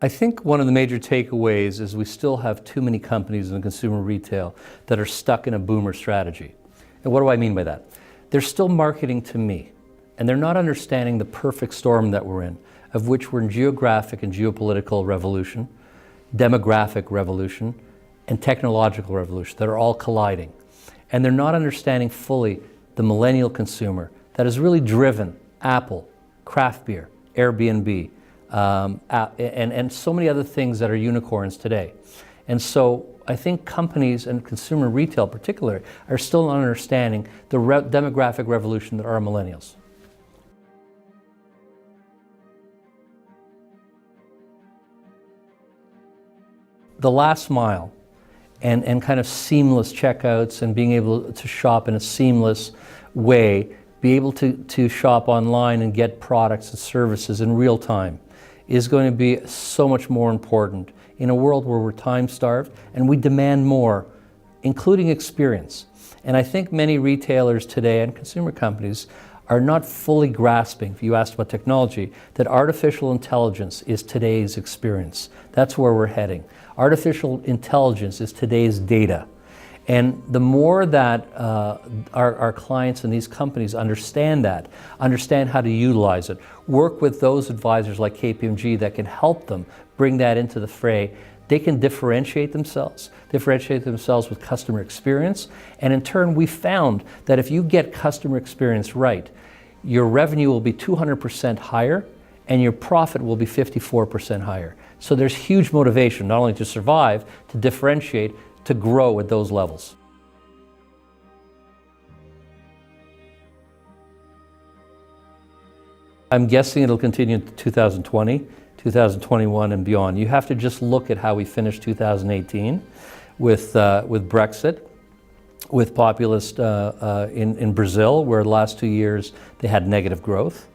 I think one of the major takeaways is we still have too many companies in consumer retail that are stuck in a boomer strategy. And what do I mean by that? They're still marketing to me, and they're not understanding the perfect storm that we're in, of which we're in geographic and geopolitical revolution, demographic revolution, and technological revolution that are all colliding. And they're not understanding fully the millennial consumer that has really driven Apple, craft beer, Airbnb, and so many other things that are unicorns today. And so I think companies and consumer retail particularly are still not understanding the demographic revolution that are millennials. The last mile and kind of seamless checkouts and being able to shop in a seamless way, be able to shop online and get products and services in real time is going to be so much more important in a world where we're time-starved and we demand more, including experience. And I think many retailers today and consumer companies are not fully grasping, if you asked about technology, that artificial intelligence is today's experience. That's where we're heading. Artificial intelligence is today's data. And the more that our clients and these companies understand that, understand how to utilize it, work with those advisors like KPMG that can help them bring that into the fray, they can differentiate themselves with customer experience. And in turn, we found that if you get customer experience right, your revenue will be 200% higher and your profit will be 54% higher. So there's huge motivation, not only to survive, to differentiate, to grow at those levels. I'm guessing it'll continue into 2020, 2021 and beyond. You have to just look at how we finished 2018 with Brexit, with populist in Brazil, where the last 2 years they had negative growth.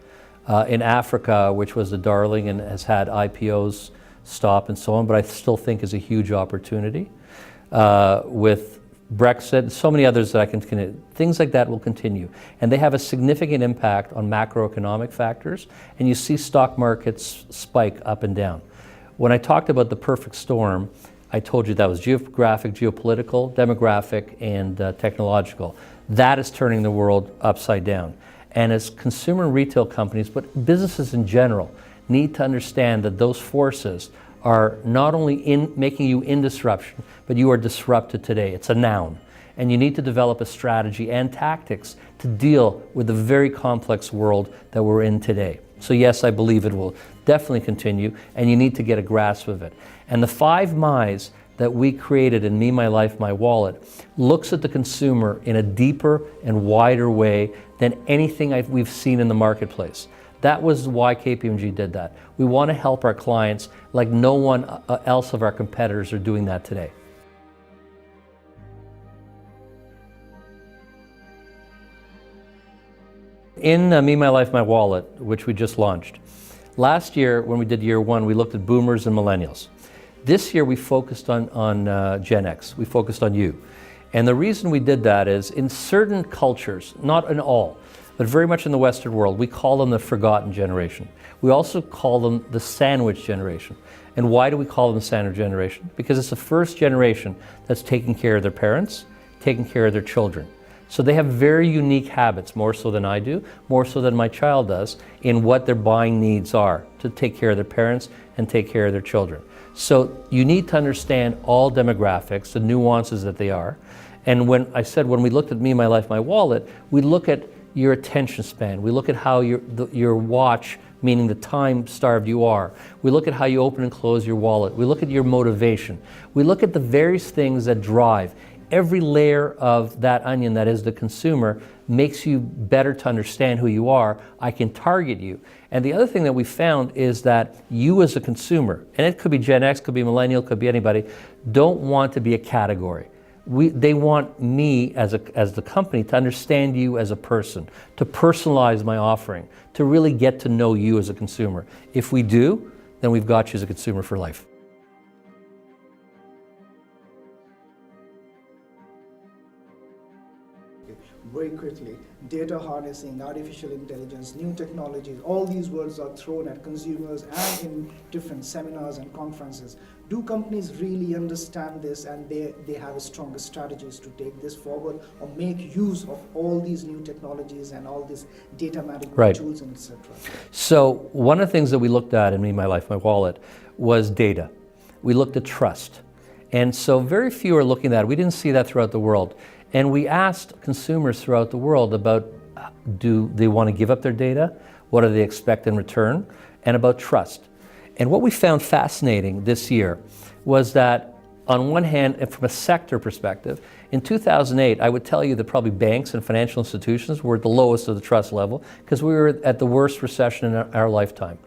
In Africa, which was the darling and has had IPOs stop and so on, but I still think is a huge opportunity. With Brexit, so many others that I can, things like that will continue. And they have a significant impact on macroeconomic factors, and you see stock markets spike up and down. When I talked about the perfect storm, I told you that was geographic, geopolitical, demographic, and technological. That is turning the world upside down. And as consumer and retail companies, but businesses in general, need to understand that those forces are not only making you in disruption, but you are disrupted today. It's a noun. And you need to develop a strategy and tactics to deal with the very complex world that we're in today. So yes, I believe it will definitely continue, and you need to get a grasp of it. And the 5 MYs that we created in Me, My Life, My Wallet looks at the consumer in a deeper and wider way than anything we've seen in the marketplace. That was why KPMG did that. We want to help our clients like no one else of our competitors are doing that today. In Me, My Life, My Wallet, which we just launched, last year when we did year 1, we looked at boomers and millennials. This year we focused on Gen X, we focused on you. And the reason we did that is in certain cultures, not in all, but very much in the Western world, we call them the forgotten generation. We also call them the sandwich generation. And why do we call them the sandwich generation? Because it's the first generation that's taking care of their parents, taking care of their children. So they have very unique habits, more so than I do, more so than my child does, in what their buying needs are to take care of their parents and take care of their children. So you need to understand all demographics, the nuances that they are. And when we looked at Me, My Life, My Wallet, we look at your attention span. We look at how your watch, meaning the time starved you are. We look at how you open and close your wallet. We look at your motivation. We look at the various things that drive. Every layer of that onion that is the consumer makes you better to understand who you are. I can target you. And the other thing that we found is that you as a consumer, and it could be Gen X, could be millennial, could be anybody, don't want to be a category. They want me as the company to understand you as a person, to personalize my offering, to really get to know you as a consumer. If we do, then we've got you as a consumer for life. very quickly. Data harnessing, artificial intelligence, new technologies, all these words are thrown at consumers and in different seminars and conferences. Do companies really understand this, and they have stronger strategies to take this forward or make use of all these new technologies and all these data management tools and etc.? So one of the things that we looked at in Me, My Life, My Wallet was data. We looked at trust. And so very few are looking at it. We didn't see that throughout the world. And we asked consumers throughout the world about, do they want to give up their data? What do they expect in return? And about trust. And what we found fascinating this year was that, on one hand, and from a sector perspective, in 2008, I would tell you that probably banks and financial institutions were at the lowest of the trust level because we were at the worst recession in our lifetime.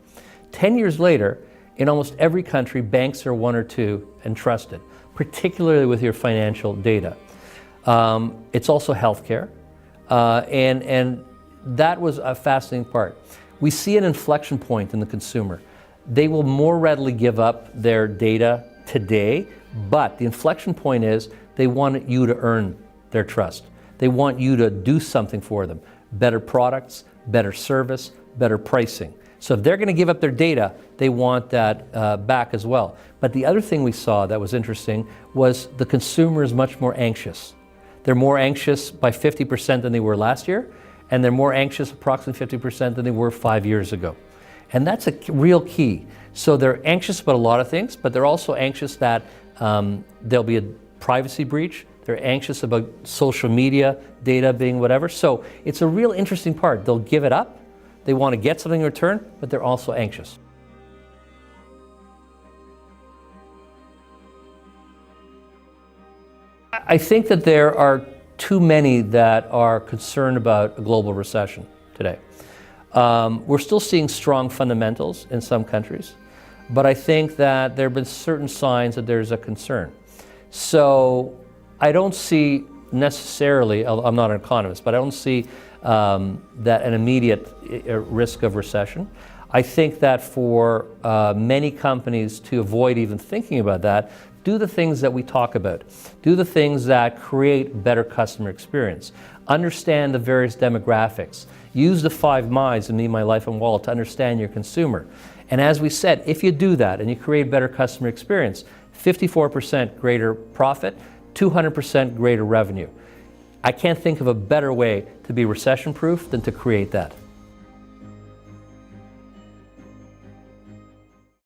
10 years later, in almost every country, banks are one or two and trusted, particularly with your financial data. It's also healthcare, and that was a fascinating part. We see an inflection point in the consumer. They will more readily give up their data today, but the inflection point is they want you to earn their trust. They want you to do something for them. Better products, better service, better pricing. So if they're going to give up their data, they want that back as well. But the other thing we saw that was interesting was the consumer is much more anxious. They're more anxious by 50% than they were last year, and they're more anxious approximately 50% than they were 5 years ago. And that's a real key. So they're anxious about a lot of things, but they're also anxious that there'll be a privacy breach. They're anxious about social media data being whatever. So it's a real interesting part. They'll give it up. They want to get something in return, but they're also anxious. I think that there are too many that are concerned about a global recession today. We're still seeing strong fundamentals in some countries, but I think that there have been certain signs that there's a concern. So I don't see necessarily, I'm not an economist, but I don't see that an immediate risk of recession. I think that for many companies to avoid even thinking about that, do the things that we talk about. Do the things that create better customer experience. Understand the various demographics. Use the 5 My's in Me, My Life, and Wallet to understand your consumer. And as we said, if you do that and you create better customer experience, 54% greater profit, 200% greater revenue. I can't think of a better way to be recession-proof than to create that.